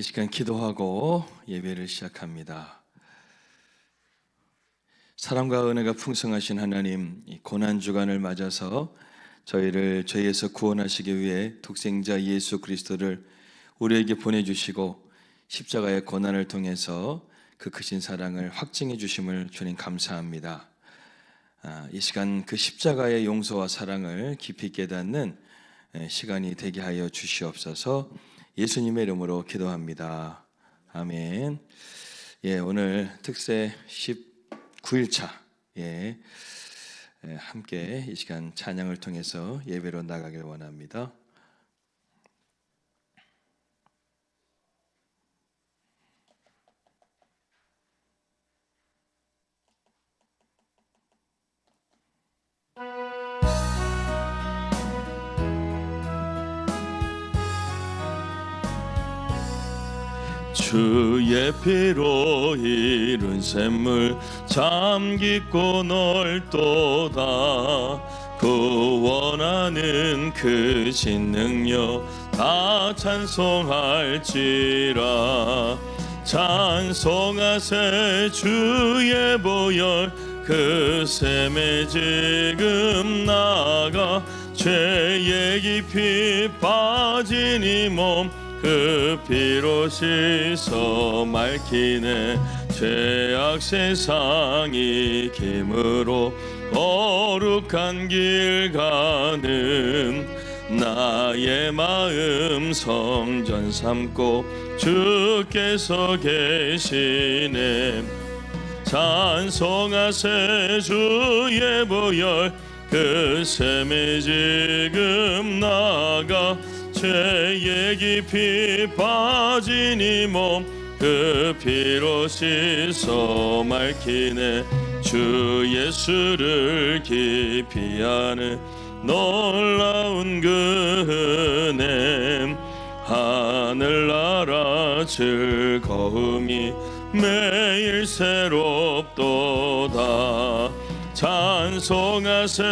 이 시간 기도하고 예배를 시작합니다. 사랑과 은혜가 풍성하신 하나님, 이 고난주간을 맞아서 저희를 죄에서 구원하시기 위해 독생자 예수 그리스도를 우리에게 보내주시고 십자가의 고난을 통해서 그 크신 사랑을 확증해 주심을 주님 감사합니다. 이 시간 그 십자가의 용서와 사랑을 깊이 깨닫는 시간이 되게 하여 주시옵소서. 예수님의 이름으로 기도합니다. 아멘. 오늘 특세 19일차 함께 이 시간 찬양을 통해서 예배로 나가길 원합니다. 주의 피로 이룬 샘물 참 깊고 넓도다. 구원하는 크신 능력 다 찬송할지라. 찬송하세 주의 보혈 그 샘에 지금 나가. 죄에 깊이 빠진 이 몸 그 피로 씻어 맑히네. 죄악 세상이 김으로 거룩한 길 가는 나의 마음 성전 삼고 주께서 계시네. 찬송하세 주의 보혈 그 샘에 지금 나가. 죄에 깊이 빠진 이 몸 그 피로 씻어 맑히네. 주 예수를 깊이 아는 놀라운 그 은혜 하늘나라 즐거움이 매일 새롭도다. 찬송하세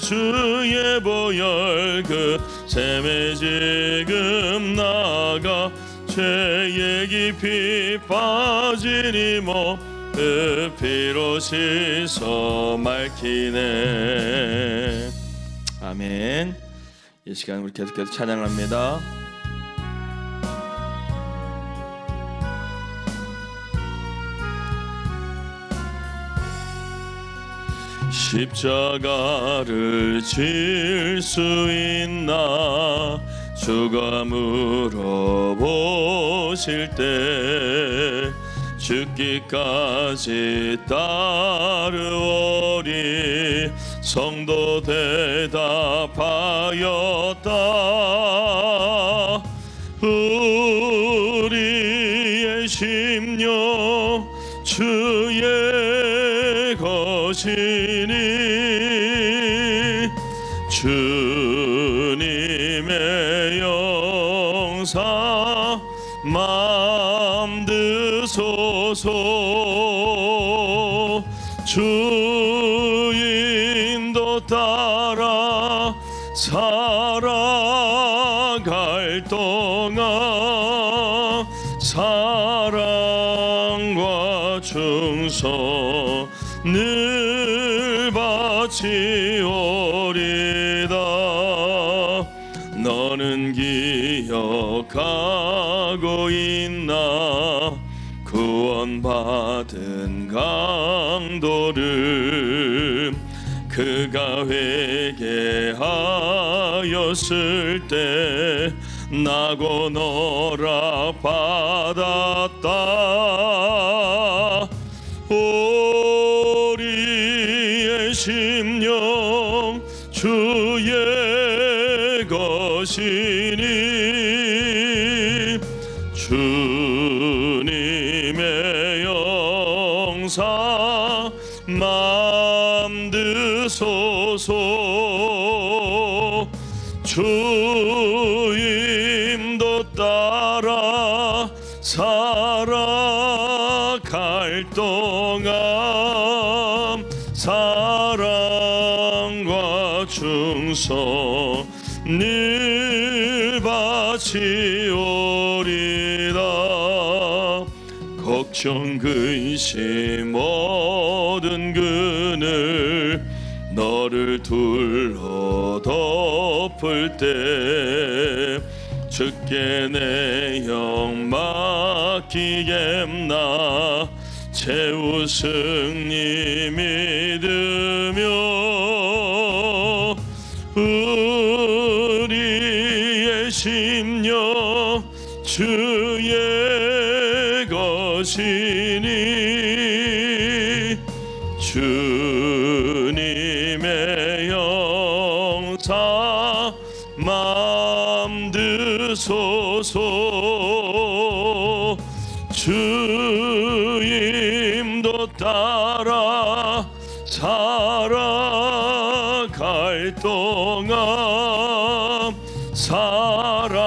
주의 보혈 그 샘에 지금 나가. 죄에 깊이 빠진 이 몸 그 피로 씻어 맑히네. 아멘. 이 시간 우리 계속해서 찬양합니다. 십자가를 질 수 있나 주가 물어보실 때 죽기까지 따르오리. 성도 대답하였다. 우리의 심령 주의 것이니 주님의 영사 맘 드소서. 주 인도 따라 살아갈 동안 사랑과 충성을 바치오리다. 너는 기억하고 있나 구원받은 강도를. 그가 회개하였을 때 나고 너락 받았다. 우리의 심령 주의 것이니 주님의 영사 맘 드소서. 주 인도 따라 살아갈 동안 사랑과 충성을 바치오리다. 걱정 근심 모든 그늘 너를 둘러 덮을 때 주께 내 영 맡기겠나 최우승님 믿으며 우리의 심령 주의 것이니 주님의 영사 맘 드소서 주 임도 따라 살아갈 동안 사랑과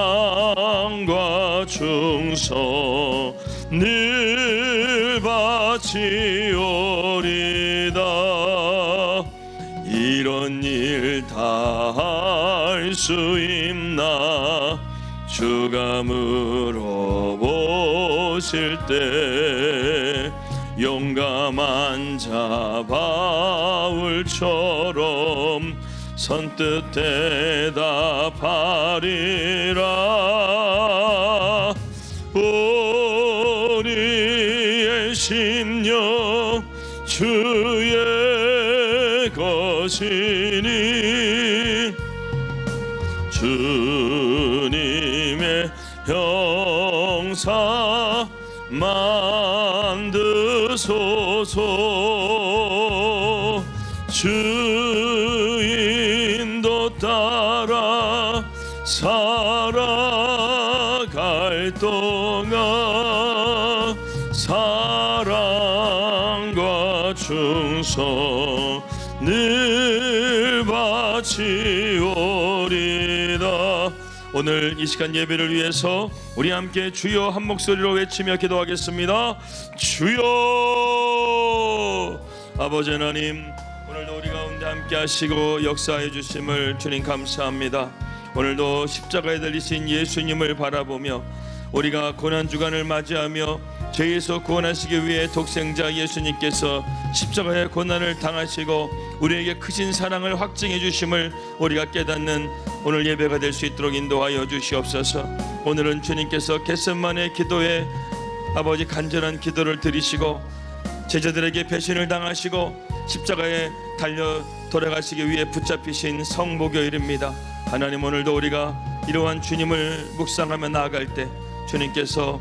충성 늘 바치오리다. 이런 일 다 할 수 있나 주가 물어보실 때 용감한 자 바울처럼 선뜻 대답하리라. 우리의 심령 주의 것이니 주님의 형사 만드소서 주 인도 따라 살아갈 동안 사랑과 충성 늘 바치오리다. 오늘 이 시간 예배를 위해서 우리 함께 주여 한 목소리로 외치며 기도하겠습니다. 주여. 아버지 하나님, 오늘도 우리 가운데 함께 하시고 역사해 주심을 주님 감사합니다. 오늘도 십자가에 달리신 예수님을 바라보며 우리가 고난주간을 맞이하며 죄에서 구원하시기 위해 독생자 예수님께서 십자가의 고난을 당하시고 우리에게 크신 사랑을 확증해 주심을 우리가 깨닫는 오늘 예배가 될 수 있도록 인도하여 주시옵소서. 오늘은 주님께서 겟세마네 기도에 아버지 간절한 기도를 드리시고 제자들에게 배신을 당하시고 십자가에 달려 돌아가시기 위해 붙잡히신 성목요일입니다. 하나님, 오늘도 우리가 이러한 주님을 묵상하며 나아갈 때 주님께서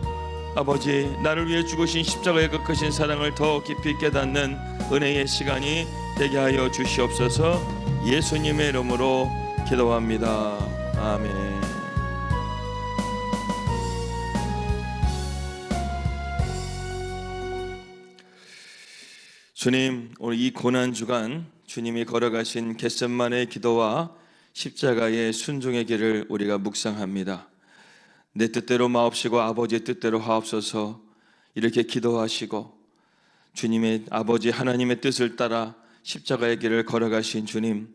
아버지 나를 위해 죽으신 십자가의 그 크신 사랑을 더 깊이 깨닫는 은혜의 시간이 되게 하여 주시옵소서. 예수님의 이름으로 기도합니다. 아멘. 주님, 오늘 이 고난주간 주님이 걸어가신 겟세마네 기도와 십자가의 순종의 길을 우리가 묵상합니다. 내 뜻대로 마옵시고 아버지의 뜻대로 하옵소서. 이렇게 기도하시고 주님의 아버지 하나님의 뜻을 따라 십자가의 길을 걸어가신 주님,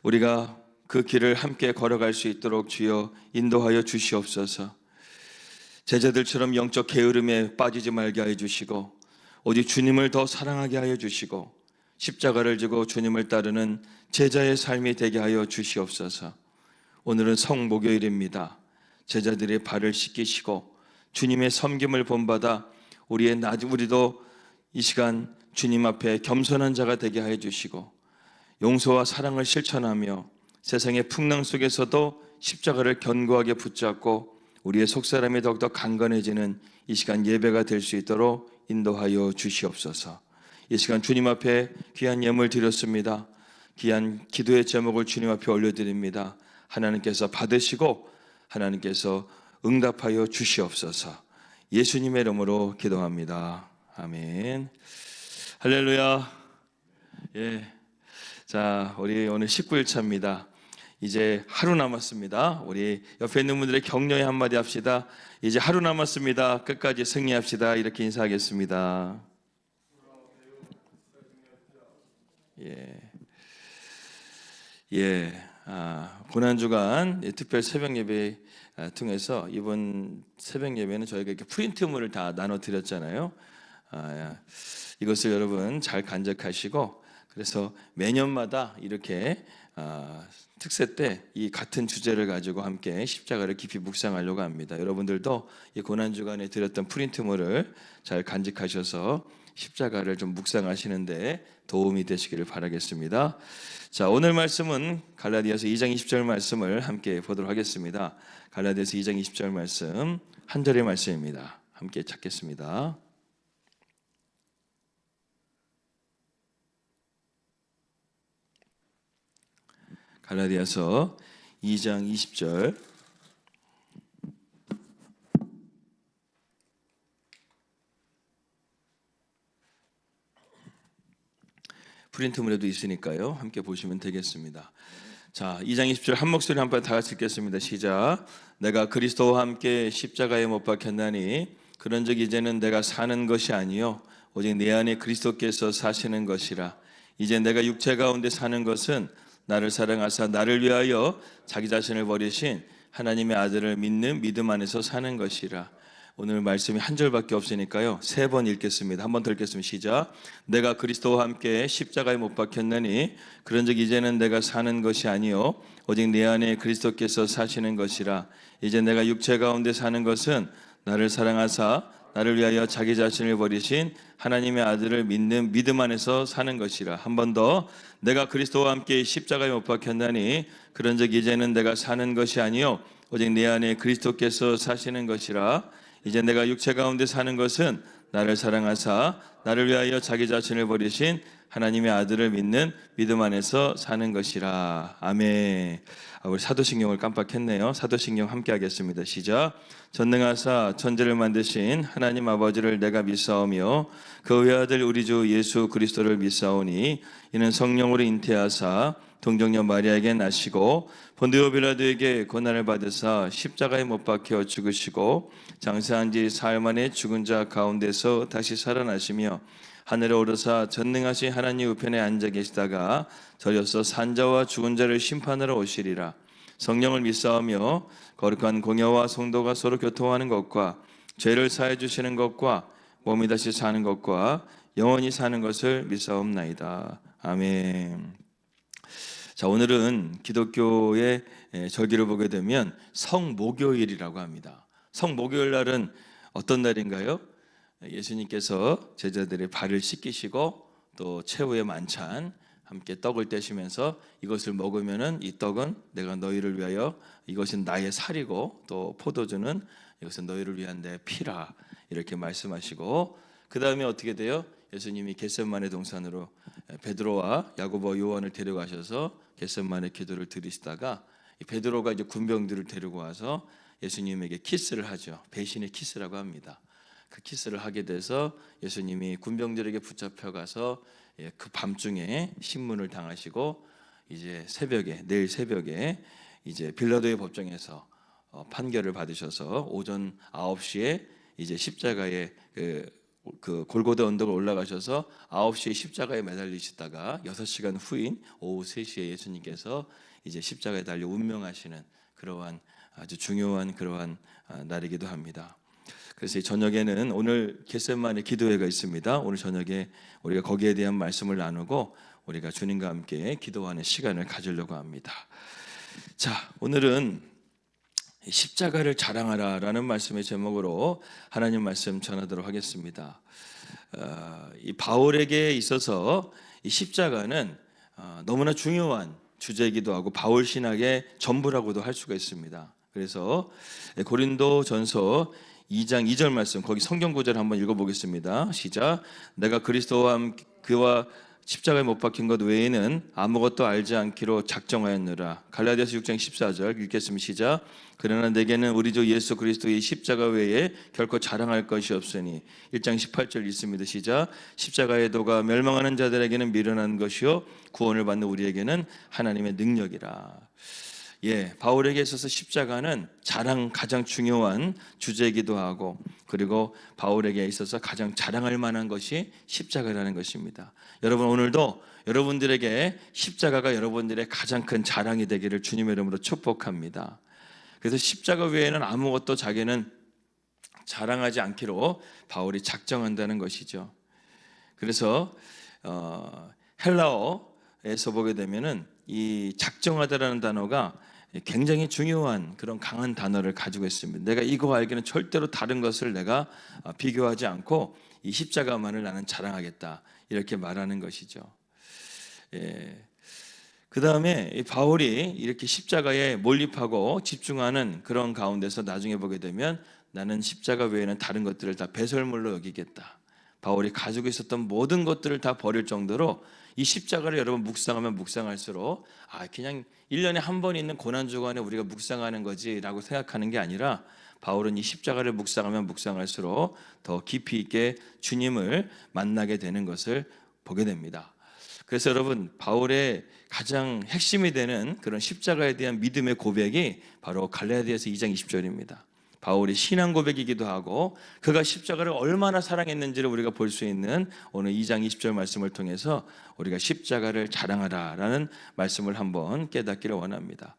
우리가 그 길을 함께 걸어갈 수 있도록 주여 인도하여 주시옵소서. 제자들처럼 영적 게으름에 빠지지 말게 하여 주시고 오직 주님을 더 사랑하게 하여 주시고 십자가를 지고 주님을 따르는 제자의 삶이 되게 하여 주시옵소서. 오늘은 성목요일입니다. 제자들의 발을 씻기시고 주님의 섬김을 본받아 우리도 이 시간 주님 앞에 겸손한 자가 되게 하여 주시고 용서와 사랑을 실천하며 세상의 풍랑 속에서도 십자가를 견고하게 붙잡고 우리의 속사람이 더욱더 강건해지는 이 시간 예배가 될 수 있도록 인도하여 주시옵소서. 이 시간 주님 앞에 귀한 예물 드렸습니다. 귀한 기도의 제목을 주님 앞에 올려드립니다. 하나님께서 받으시고 하나님께서 응답하여 주시옵소서. 예수님의 이름으로 기도합니다. 아멘. 할렐루야. 예. 자, 우리 오늘 19일차입니다. 이제 하루 남았습니다. 우리 옆에 있는 분들의 격려의 한마디 합시다. 이제 하루 남았습니다. 끝까지 승리합시다. 이렇게 인사하겠습니다. 예. 고난주간 특별 새벽 예배 통해서 이번 새벽 예배는 저희가 이렇게 프린트물을 다 나눠 드렸잖아요. 이것을 여러분 잘 간직하시고, 그래서 매년마다 이렇게 특세 때 이 같은 주제를 가지고 함께 십자가를 깊이 묵상하려고 합니다. 여러분들도 이 고난주간에 드렸던 프린트물을 잘 간직하셔서 십자가를 좀 묵상하시는데 도움이 되시기를 바라겠습니다. 자, 오늘 말씀은 갈라디아서 2장 20절 말씀을 함께 보도록 하겠습니다. 갈라디아서 2장 20절 말씀 한 절의 말씀입니다. 함께 찾겠습니다. 갈라디아서 2장 20절. 프린트물에도 있으니까요. 함께 보시면 되겠습니다. 자, 2장 20절 한 목소리 한번 다 같이 읽겠습니다. 시작. 내가 그리스도와 함께 십자가에 못 박혔나니 그런즉 이제는 내가 사는 것이 아니요 오직 내 안에 그리스도께서 사시는 것이라. 이제 내가 육체 가운데 사는 것은 나를 사랑하사 나를 위하여 자기 자신을 버리신 하나님의 아들을 믿는 믿음 안에서 사는 것이라. 오늘 말씀이 한 절밖에 없으니까요, 3번 읽겠습니다. 한 번 더 읽겠습니다. 시작. 내가 그리스도와 함께 십자가에 못 박혔나니 그런즉 이제는 내가 사는 것이 아니요 오직 내 안에 그리스도께서 사시는 것이라. 이제 내가 육체 가운데 사는 것은 나를 사랑하사 나를 위하여 자기 자신을 버리신 하나님의 아들을 믿는 믿음 안에서 사는 것이라. 한 번 더. 내가 그리스도와 함께 십자가에 못 박혔나니 그런즉 이제는 내가 사는 것이 아니요 오직 내 안에 그리스도께서 사시는 것이라. 이제 내가 육체 가운데 사는 것은 나를 사랑하사 나를 위하여 자기 자신을 버리신 하나님의 아들을 믿는 믿음 안에서 사는 것이라. 아멘. 우리 사도신경을 깜빡했네요. 사도신경 함께 하겠습니다. 시작. 전능하사 천지를 만드신 하나님 아버지를 내가 믿사오며 그 외아들 우리 주 예수 그리스도를 믿사오니 이는 성령으로 잉태하사 동정녀 마리아에게 나시고 본디오 빌라도에게 고난을 받으사 십자가에 못 박혀 죽으시고 장사한 지 사흘 만에 죽은 자 가운데서 다시 살아나시며 하늘에 오르사 전능하신 하나님 우편에 앉아 계시다가 저려서 산자와 죽은 자를 심판하러 오시리라. 성령을 믿사오며 거룩한 공회와 성도가 서로 교통하는 것과 죄를 사해 주시는 것과 몸이 다시 사는 것과 영원히 사는 것을 믿사옵나이다. 아멘. 자, 오늘은 기독교의 절기를 보게 되면 성목요일이라고 합니다. 성목요일 날은 어떤 날인가요? 예수님께서 제자들의 발을 씻기시고 또 최후의 만찬 함께 떡을 떼시면서 이것을 먹으면은 이 떡은 내가 너희를 위하여 이것은 나의 살이고 또 포도주는 이것은 너희를 위한 내 피라 이렇게 말씀하시고, 그 다음에 어떻게 돼요? 예수님이 겟세마네 동산으로 베드로와 야고보 요한을 데려가셔서 겟세마네 기도를 드리시다가 베드로가 이제 군병들을 데리고 와서 예수님에게 키스를 하죠. 배신의 키스라고 합니다. 그 키스를 하게 돼서 예수님이 군병들에게 붙잡혀 가서 그 밤중에 신문을 당하시고 이제 새벽에, 내일 새벽에 이제 빌라도의 법정에서 판결을 받으셔서 오전 9시에 이제 십자가에 그 골고다 언덕을 올라가셔서 9시에 십자가에 매달리시다가 6시간 후인 오후 3시에 예수님께서 이제 십자가에 달려 운명하시는 그러한 아주 중요한 그러한 날이기도 합니다. 그래서 이 저녁에는 오늘 겟세마네 기도회가 있습니다. 오늘 저녁에 우리가 거기에 대한 말씀을 나누고 우리가 주님과 함께 기도하는 시간을 가지려고 합니다. 자, 오늘은 십자가를 자랑하라라는 말씀의 제목으로 하나님 말씀 전하도록 하겠습니다. 이 바울에게 있어서 이 십자가는 너무나 중요한 주제이기도 하고 바울 신학의 전부라고도 할 수가 있습니다. 그래서 고린도전서 2장 2절 말씀, 거기 성경 구절 한번 읽어보겠습니다. 시작. 내가 그리스도와 함께 그와 십자가에 못 박힌 것 외에는 아무것도 알지 않기로 작정하였느라. 갈라디아서 6장 14절 읽겠습니다. 시작. 그러나 내게는 우리 주 예수 그리스도의 십자가 외에 결코 자랑할 것이 없으니. 1장 18절 읽습니다. 시작. 십자가의 도가 멸망하는 자들에게는 미련한 것이요 구원을 받는 우리에게는 하나님의 능력이라. 바울에게 있어서 십자가는 가장 중요한 주제이기도 하고, 그리고 바울에게 있어서 가장 자랑할 만한 것이 십자가라는 것입니다. 여러분, 오늘도 여러분들에게 십자가가 여러분들의 가장 큰 자랑이 되기를 주님의 이름으로 축복합니다. 그래서 십자가 외에는 아무것도 자기는 자랑하지 않기로 바울이 작정한다는 것이죠. 그래서 헬라어에서 보게 되면은 이 작정하다라는 단어가 굉장히 중요한 그런 강한 단어를 가지고 있습니다. 내가 이거 알기는 절대로 다른 것을 내가 비교하지 않고 이 십자가만을 나는 자랑하겠다, 이렇게 말하는 것이죠. 그 다음에 바울이 이렇게 십자가에 몰입하고 집중하는 그런 가운데서 나중에 보게 되면 나는 십자가 외에는 다른 것들을 다 배설물로 여기겠다. 바울이 가지고 있었던 모든 것들을 다 버릴 정도로 이 십자가를 여러분 묵상하면 묵상할수록 그냥 1년에 한 번 있는 고난주간에 우리가 묵상하는 거지라고 생각하는 게 아니라, 바울은 이 십자가를 묵상하면 묵상할수록 더 깊이 있게 주님을 만나게 되는 것을 보게 됩니다. 그래서 여러분, 바울의 가장 핵심이 되는 그런 십자가에 대한 믿음의 고백이 바로 갈라디아서 2장 20절입니다. 바울이 신앙 고백이기도 하고 그가 십자가를 얼마나 사랑했는지를 우리가 볼 수 있는 오늘 2장 20절 말씀을 통해서 우리가 십자가를 자랑하라라는 말씀을 한번 깨닫기를 원합니다.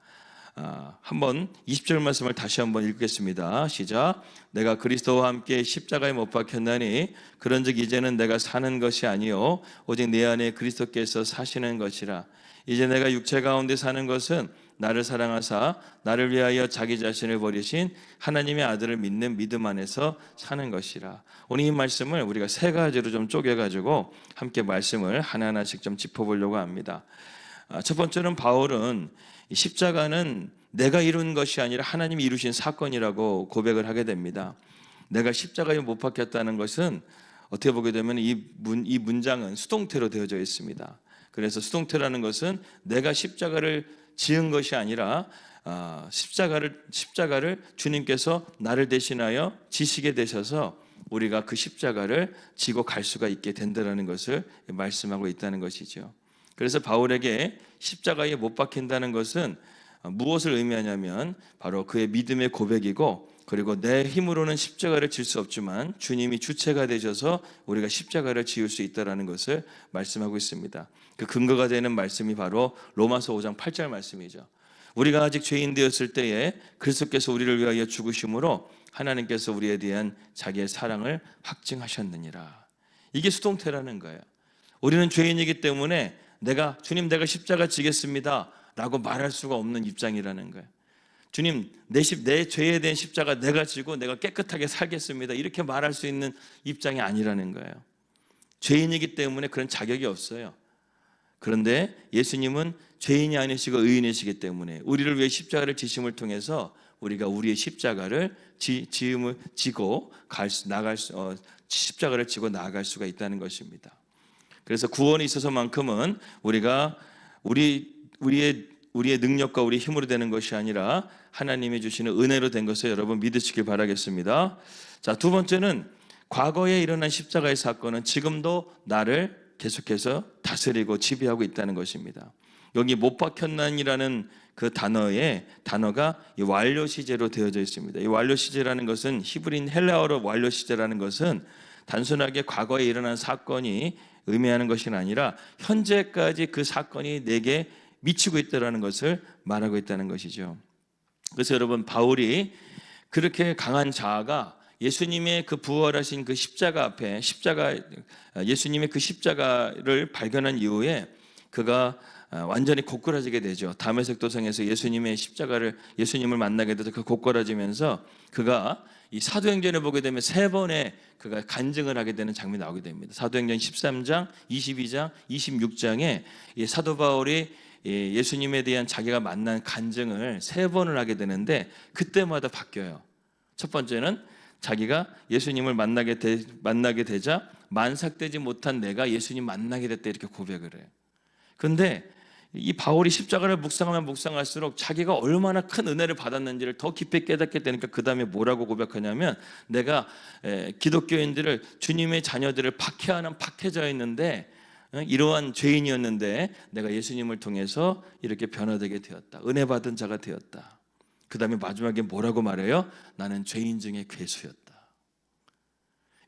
한번 20절 말씀을 다시 한번 읽겠습니다. 시작. 내가 그리스도와 함께 십자가에 못 박혔나니 그런즉 이제는 내가 사는 것이 아니요 오직 내 안에 그리스도께서 사시는 것이라. 이제 내가 육체 가운데 사는 것은 나를 사랑하사 나를 위하여 자기 자신을 버리신 하나님의 아들을 믿는 믿음 안에서 사는 것이라. 오늘 이 말씀을 우리가 세 가지로 좀 쪼개가지고 함께 말씀을 하나하나씩 좀 짚어보려고 합니다. 첫 번째는 바울은 십자가는 내가 이룬 것이 아니라 하나님이 이루신 사건이라고 고백을 하게 됩니다. 내가 십자가에 못 박혔다는 것은 어떻게 보게 되면 이 문장은 수동태로 되어져 있습니다. 그래서 수동태라는 것은 내가 십자가를 지은 것이 아니라 십자가를 주님께서 나를 대신하여 지시게 되셔서 우리가 그 십자가를 지고 갈 수가 있게 된다는 것을 말씀하고 있다는 것이죠. 그래서 바울에게 십자가에 못 박힌다는 것은 무엇을 의미하냐면 바로 그의 믿음의 고백이고, 그리고 내 힘으로는 십자가를 질 수 없지만 주님이 주체가 되셔서 우리가 십자가를 지을 수 있다는 것을 말씀하고 있습니다. 그 근거가 되는 말씀이 바로 로마서 5장 8절 말씀이죠. 우리가 아직 죄인 되었을 때에 그리스도께서 우리를 위하여 죽으심으로 하나님께서 우리에 대한 자기의 사랑을 확증하셨느니라. 이게 수동태라는 거예요. 우리는 죄인이기 때문에 주님 내가 십자가 지겠습니다 라고 말할 수가 없는 입장이라는 거예요. 주님 내 죄에 대한 십자가 내가 지고 내가 깨끗하게 살겠습니다, 이렇게 말할 수 있는 입장이 아니라는 거예요. 죄인이기 때문에 그런 자격이 없어요. 그런데 예수님은 죄인이 아니시고 의인이시기 때문에 우리를 위해 십자가를 지심을 통해서 우리가 우리의 십자가를 십자가를 지고 나아갈 수가 있다는 것입니다. 그래서 구원에 있어서만큼은 우리가 우리의 능력과 우리의 힘으로 되는 것이 아니라 하나님이 주시는 은혜로 된 것을 여러분 믿으시길 바라겠습니다. 자, 두 번째는 과거에 일어난 십자가의 사건은 지금도 나를 계속해서 다스리고 지배하고 있다는 것입니다. 여기 못 박혔나니라는 그 단어가 이 완료 시제로 되어져 있습니다. 이 완료 시제라는 것은 히브리인 헬라어로 완료 시제라는 것은 단순하게 과거에 일어난 사건이 의미하는 것이 아니라 현재까지 그 사건이 내게 미치고 있다는 것을 말하고 있다는 것이죠. 그래서 여러분, 바울이 그렇게 강한 자아가 예수님의 그 부활하신 그 십자가 앞에 예수님의 그 십자가를 발견한 이후에 그가 완전히 고꾸라지게 되죠. 다메섹 도상에서 예수님을 만나게 돼서 그 고꾸라지면서 그가 이 사도행전을 보게 되면 3번의 그가 간증을 하게 되는 장면이 나오게 됩니다. 사도행전 13장, 22장, 26장에 이 사도 바울이 예수님에 대한 자기가 만난 간증을 3번을 하게 되는데 그때마다 바뀌어요. 첫 번째는 자기가 예수님을 만나게 되자 만삭되지 못한 내가 예수님 만나게 됐다, 이렇게 고백을 해요. 그런데 이 바울이 십자가를 묵상하면 묵상할수록 자기가 얼마나 큰 은혜를 받았는지를 더 깊이 깨닫게 되니까 그 다음에 뭐라고 고백하냐면, 내가 기독교인들을, 주님의 자녀들을 박해하는 박해자였는데 이러한 죄인이었는데 내가 예수님을 통해서 이렇게 변화되게 되었다. 은혜 받은 자가 되었다. 그 다음에 마지막에 뭐라고 말해요? 나는 죄인 중에 괴수였다.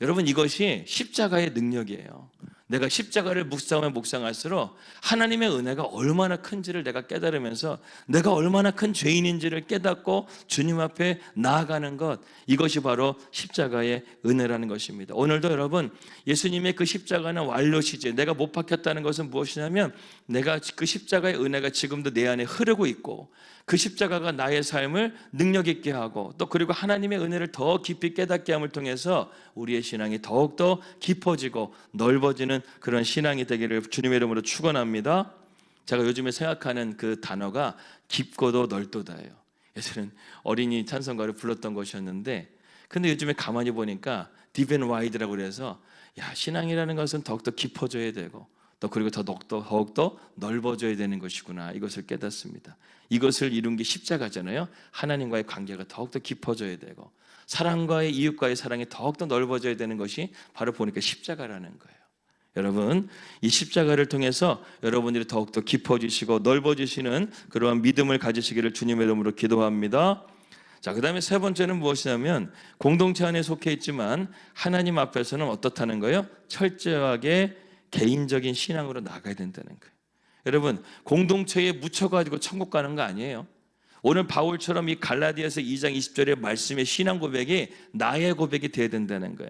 여러분, 이것이 십자가의 능력이에요. 내가 십자가를 묵상할수록 하나님의 은혜가 얼마나 큰지를 내가 깨달으면서 내가 얼마나 큰 죄인인지를 깨닫고 주님 앞에 나아가는 것, 이것이 바로 십자가의 은혜라는 것입니다. 오늘도 여러분, 예수님의 그 십자가는 완료시제, 내가 못 박혔다는 것은 무엇이냐면 내가 그 십자가의 은혜가 지금도 내 안에 흐르고 있고 그 십자가가 나의 삶을 능력 있게 하고 또 그리고 하나님의 은혜를 더 깊이 깨닫게 함을 통해서 우리의 신앙이 더욱더 깊어지고 넓어지는 그런 신앙이 되기를 주님의 이름으로 축원합니다. 제가 요즘에 생각하는 그 단어가 깊고도 넓도다예요. 예전에는 어린이 찬송가를 불렀던 것이었는데 근데 요즘에 가만히 보니까 딥 앤 와이드라고 그래서 신앙이라는 것은 더욱더 깊어져야 되고 또 그리고 더욱더 넓어져야 되는 것이구나, 이것을 깨닫습니다. 이것을 이룬 게 십자가잖아요. 하나님과의 관계가 더욱더 깊어져야 되고 사랑과의 이웃과의 사랑이 더욱더 넓어져야 되는 것이 바로 보니까 십자가라는 거예요. 여러분, 이 십자가를 통해서 여러분들이 더욱더 깊어지시고 넓어지시는 그러한 믿음을 가지시기를 주님의 이름으로 기도합니다. 자, 그 다음에 세 번째는 무엇이냐면 공동체 안에 속해 있지만 하나님 앞에서는 어떻다는 거예요? 철저하게 개인적인 신앙으로 나가야 된다는 거예요. 여러분, 공동체에 묻혀가지고 천국 가는 거 아니에요. 오늘 바울처럼 이 갈라디아서 2장 20절의 말씀의 신앙 고백이 나의 고백이 되어야 된다는 거예요.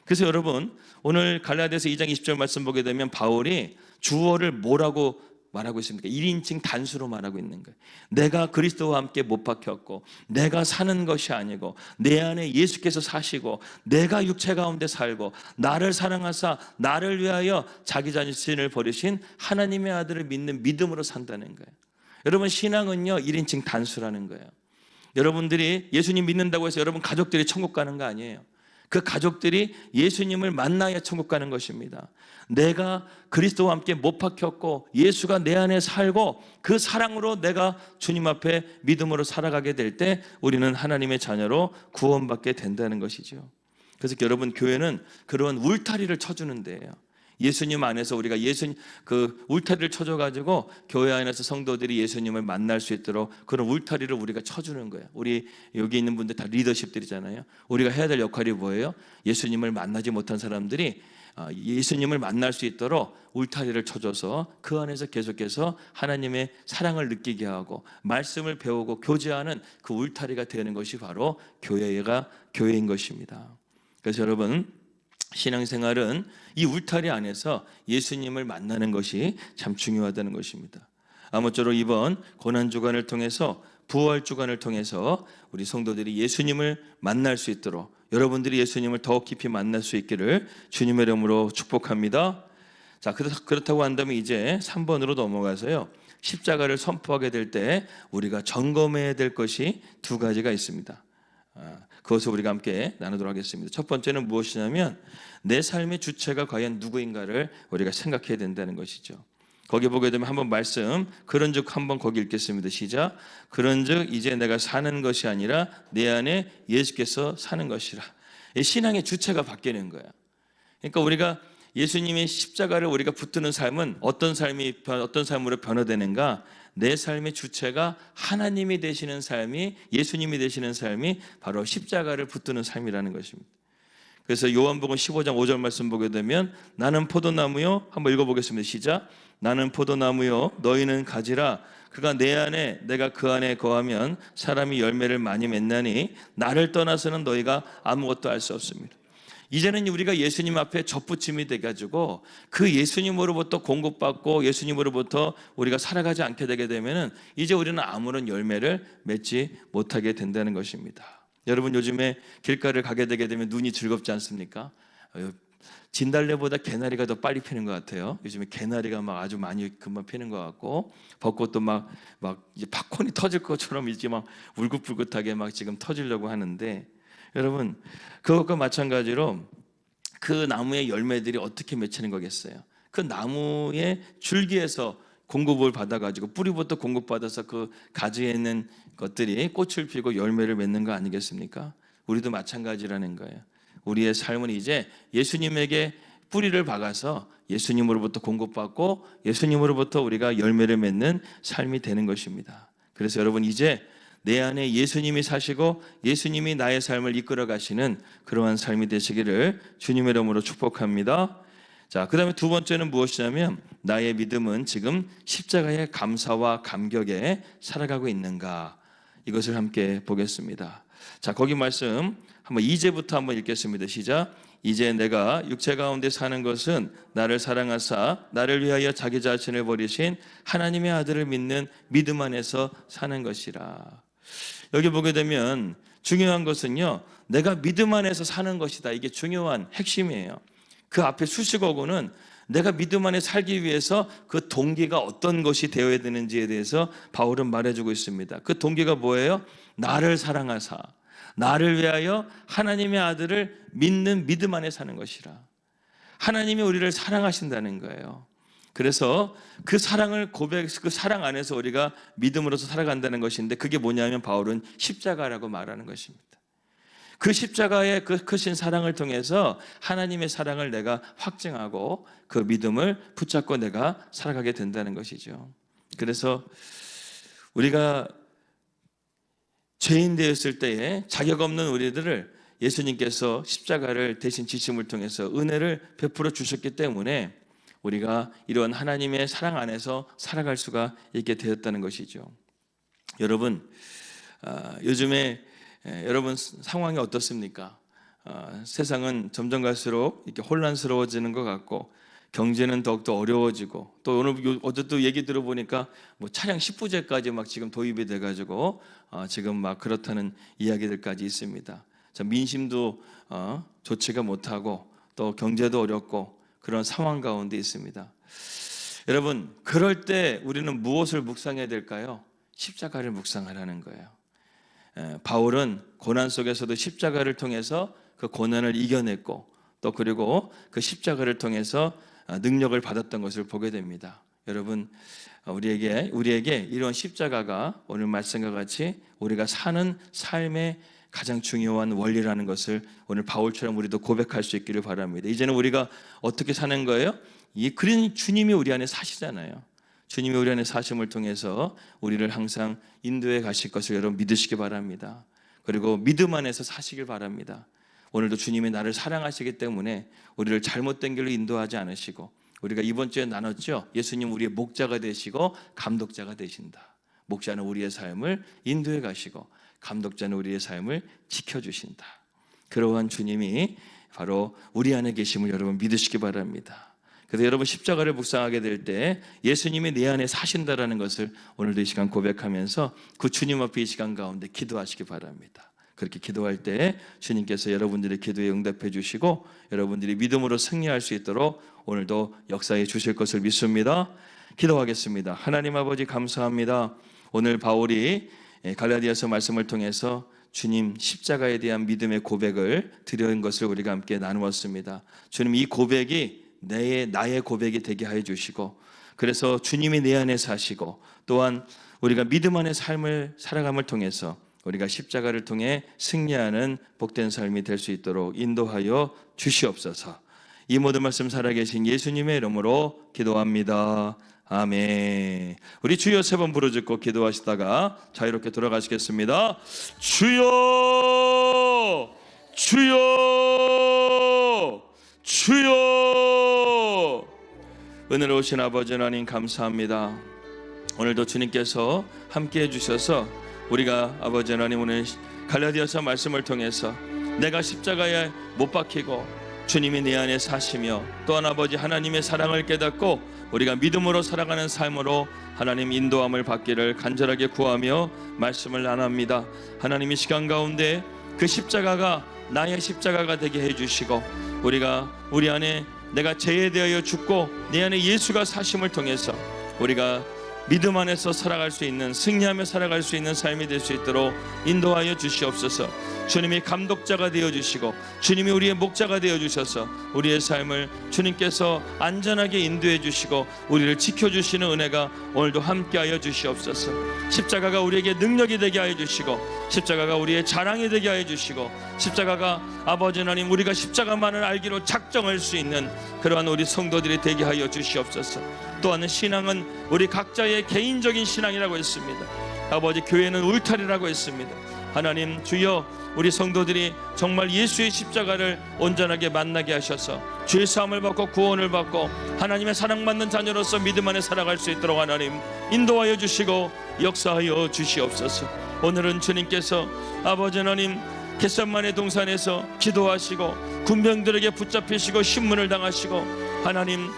그래서 여러분, 오늘 갈라디아서 2장 20절 말씀 보게 되면 바울이 주어를 뭐라고 말하고 있습니까? 1인칭 단수로 말하고 있는 거예요. 내가 그리스도와 함께 못 박혔고 내가 사는 것이 아니고 내 안에 예수께서 사시고 내가 육체 가운데 살고 나를 사랑하사 나를 위하여 자기 자신을 버리신 하나님의 아들을 믿는 믿음으로 산다는 거예요. 여러분, 신앙은요 1인칭 단수라는 거예요. 여러분들이 예수님 믿는다고 해서 여러분 가족들이 천국 가는 거 아니에요. 그 가족들이 예수님을 만나야 천국 가는 것입니다. 내가 그리스도와 함께 못 박혔고 예수가 내 안에 살고 그 사랑으로 내가 주님 앞에 믿음으로 살아가게 될 때 우리는 하나님의 자녀로 구원받게 된다는 것이죠. 그래서 여러분, 교회는 그런 울타리를 쳐주는 데예요. 예수님 안에서 우리가 그 울타리를 쳐줘가지고 교회 안에서 성도들이 예수님을 만날 수 있도록 그런 울타리를 우리가 쳐주는 거예요. 우리 여기 있는 분들 다 리더십들이잖아요. 우리가 해야 될 역할이 뭐예요? 예수님을 만나지 못한 사람들이 예수님을 만날 수 있도록 울타리를 쳐줘서 그 안에서 계속해서 하나님의 사랑을 느끼게 하고 말씀을 배우고 교제하는 그 울타리가 되는 것이 바로 교회인 것입니다. 그래서 여러분, 신앙생활은 이 울타리 안에서 예수님을 만나는 것이 참 중요하다는 것입니다. 아무쪼록 이번 고난주간을 통해서 부활주간을 통해서 우리 성도들이 예수님을 만날 수 있도록 여러분들이 예수님을 더 깊이 만날 수 있기를 주님의 이름으로 축복합니다. 자, 그렇다고 한다면 이제 3번으로 넘어가서요, 십자가를 선포하게 될 때 우리가 점검해야 될 것이 두 가지가 있습니다. 그것을 우리가 함께 나누도록 하겠습니다. 첫 번째는 무엇이냐면 내 삶의 주체가 과연 누구인가를 우리가 생각해야 된다는 것이죠. 거기 보게 되면 한번 말씀, 그런즉 한번 거기 읽겠습니다. 시작. 그런즉 이제 내가 사는 것이 아니라 내 안에 예수께서 사는 것이라. 신앙의 주체가 바뀌는 거야. 그러니까 우리가 예수님의 십자가를 우리가 붙드는 삶은 어떤 삶으로 변화되는가? 내 삶의 주체가 하나님이 되시는 삶이, 예수님이 되시는 삶이 바로 십자가를 붙드는 삶이라는 것입니다. 그래서 요한복음 15장 5절 말씀 보게 되면 나는 포도나무요, 한번 읽어보겠습니다. 시작. 나는 포도나무요 너희는 가지라. 그가 내 안에 내가 그 안에 거하면 사람이 열매를 많이 맺나니 나를 떠나서는 너희가 아무것도 할 수 없습니다. 이제는 우리가 예수님 앞에 접붙임이 돼가지고 그 예수님으로부터 공급받고 예수님으로부터 우리가 살아가지 않게 되게 되면 이제 우리는 아무런 열매를 맺지 못하게 된다는 것입니다. 여러분, 요즘에 길가를 가게 되게 되면 눈이 즐겁지 않습니까? 진달래보다 개나리가 더 빨리 피는 것 같아요. 요즘에 개나리가 막 아주 많이 금방 피는 것 같고 벚꽃도 막 이제 팝콘이 터질 것처럼 이제 막 울긋불긋하게 막 지금 터지려고 하는데, 여러분, 그것과 마찬가지로 그 나무의 열매들이 어떻게 맺히는 거겠어요? 그 나무의 줄기에서 공급을 받아가지고 뿌리부터 공급받아서 그 가지에 있는 것들이 꽃을 피고 열매를 맺는 거 아니겠습니까? 우리도 마찬가지라는 거예요. 우리의 삶은 이제 예수님에게 뿌리를 박아서 예수님으로부터 공급받고 예수님으로부터 우리가 열매를 맺는 삶이 되는 것입니다. 그래서 여러분, 이제 내 안에 예수님이 사시고 예수님이 나의 삶을 이끌어 가시는 그러한 삶이 되시기를 주님의 이름으로 축복합니다. 자, 그 다음에 두 번째는 무엇이냐면, 나의 믿음은 지금 십자가의 감사와 감격에 살아가고 있는가, 이것을 함께 보겠습니다. 자, 거기 말씀 한번 2제부터 한번 읽겠습니다. 시작. 이제 내가 육체 가운데 사는 것은 나를 사랑하사 나를 위하여 자기 자신을 버리신 하나님의 아들을 믿는 믿음 안에서 사는 것이라. 여기 보게 되면 중요한 것은요, 내가 믿음 안에서 사는 것이다. 이게 중요한 핵심이에요. 그 앞에 수식어구는 내가 믿음 안에 살기 위해서 그 동기가 어떤 것이 되어야 되는지에 대해서 바울은 말해주고 있습니다. 그 동기가 뭐예요? 나를 사랑하사 나를 위하여 하나님의 아들을 믿는 믿음 안에 사는 것이라. 하나님이 우리를 사랑하신다는 거예요. 그래서 그 사랑을 그 사랑 안에서 우리가 믿음으로서 살아간다는 것인데, 그게 뭐냐면 바울은 십자가라고 말하는 것입니다. 그 십자가의 그 크신 사랑을 통해서 하나님의 사랑을 내가 확증하고 그 믿음을 붙잡고 내가 살아가게 된다는 것이죠. 그래서 우리가 죄인 되었을 때에 자격 없는 우리들을 예수님께서 십자가를 대신 지심을 통해서 은혜를 베풀어 주셨기 때문에 우리가 이런 하나님의 사랑 안에서 살아갈 수가 있게 되었다는 것이죠. 여러분, 요즘에 여러분 상황이 어떻습니까? 세상은 점점 갈수록 이렇게 혼란스러워지는 것 같고, 경제는 더욱더 어려워지고, 또 오늘 어제 또 얘기 들어보니까 뭐 차량 10부제까지 막 지금 도입이 돼가지고 지금 막 그렇다는 이야기들까지 있습니다. 자, 민심도 좋지가 못하고 또 경제도 어렵고 그런 상황 가운데 있습니다. 여러분, 그럴 때 우리는 무엇을 묵상해야 될까요? 십자가를 묵상하라는 거예요. 바울은 고난 속에서도 십자가를 통해서 그 고난을 이겨냈고, 또 그리고 그 십자가를 통해서 능력을 받았던 것을 보게 됩니다. 여러분, 우리에게 이런 십자가가 오늘 말씀과 같이 우리가 사는 삶의 가장 중요한 원리라는 것을 오늘 바울처럼 우리도 고백할 수 있기를 바랍니다. 이제는 우리가 어떻게 사는 거예요? 그런 주님이 우리 안에 사시잖아요. 주님이 우리 안에 사심을 통해서 우리를 항상 인도해 가실 것을 여러분 믿으시기 바랍니다. 그리고 믿음 안에서 사시길 바랍니다. 오늘도 주님이 나를 사랑하시기 때문에 우리를 잘못된 길로 인도하지 않으시고, 우리가 이번 주에 나눴죠. 예수님 우리의 목자가 되시고 감독자가 되신다. 목자는 우리의 삶을 인도해 가시고 감독자는 우리의 삶을 지켜주신다. 그러한 주님이 바로 우리 안에 계심을 여러분 믿으시기 바랍니다. 그래서 여러분, 십자가를 묵상하게 될 때 예수님이 내 안에 사신다라는 것을 오늘도 이 시간 고백하면서 그 주님 앞에 이 시간 가운데 기도하시기 바랍니다. 그렇게 기도할 때 주님께서 여러분들의 기도에 응답해 주시고 여러분들이 믿음으로 승리할 수 있도록 오늘도 역사해 주실 것을 믿습니다. 기도하겠습니다. 하나님 아버지, 감사합니다. 오늘 바울이 갈라디아서 말씀을 통해서 주님 십자가에 대한 믿음의 고백을 드린 것을 우리가 함께 나누었습니다. 주님, 이 고백이 나의 고백이 되게 하여 주시고, 그래서 주님이 내 안에 사시고, 또한 우리가 믿음 안의 삶을 살아감을 통해서 우리가 십자가를 통해 승리하는 복된 삶이 될 수 있도록 인도하여 주시옵소서. 이 모든 말씀 살아계신 예수님의 이름으로 기도합니다. 아멘. 우리 주여 3번 부르짖고 기도하시다가 자유롭게 돌아가시겠습니다. 주여, 주여, 주여. 은혜로우신 아버지 하나님, 감사합니다. 오늘도 주님께서 함께해 주셔서 우리가 아버지 하나님, 오늘 갈라디아서 말씀을 통해서 내가 십자가에 못 박히고 주님이 내 안에 사시며, 또한 아버지 하나님의 사랑을 깨닫고 우리가 믿음으로 살아가는 삶으로 하나님 인도함을 받기를 간절하게 구하며 말씀을 나눕니다. 하나님, 이 시간 가운데 그 십자가가 나의 십자가가 되게 해주시고, 우리 안에 내가 죄에 대하여 죽고 내 안에 예수가 사심을 통해서 우리가 믿음 안에서 살아갈 수 있는, 승리하며 살아갈 수 있는 삶이 될 수 있도록 인도하여 주시옵소서. 주님이 감독자가 되어주시고 주님이 우리의 목자가 되어주셔서 우리의 삶을 주님께서 안전하게 인도해 주시고 우리를 지켜주시는 은혜가 오늘도 함께하여 주시옵소서. 십자가가 우리에게 능력이 되게 하여 주시고 십자가가 우리의 자랑이 되게 하여 주시고 십자가가 아버지 하나님 우리가 십자가만을 알기로 작정할 수 있는 그러한 우리 성도들이 되게 하여 주시옵소서. 또한 신앙은 우리 각자의 개인적인 신앙이라고 했습니다. 아버지, 교회는 울타리라고 했습니다. 하나님 주여, 우리 성도들이 정말 예수의 십자가를 온전하게 만나게 하셔서 죄 사함을 받고 구원을 받고 하나님의 사랑받는 자녀로서 믿음 안에 살아갈 수 있도록 하나님 인도하여 주시고 역사하여 주시옵소서. 오늘은 주님께서 아버지 하나님 겟세마네 동산에서 기도하시고 군병들에게 붙잡히시고 신문을 당하시고 하나님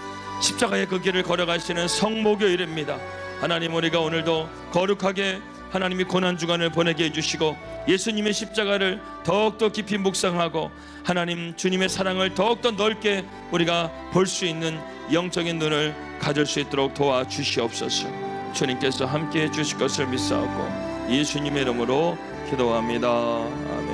십자가의 그 길을 걸어가시는 성목요일입니다. 하나님, 우리가 오늘도 거룩하게 하나님이 고난주간을 보내게 해주시고 예수님의 십자가를 더욱더 깊이 묵상하고 하나님 주님의 사랑을 더욱더 넓게 우리가 볼 수 있는 영적인 눈을 가질 수 있도록 도와주시옵소서. 주님께서 함께해 주실 것을 믿사옵고 예수님의 이름으로 기도합니다. 아멘.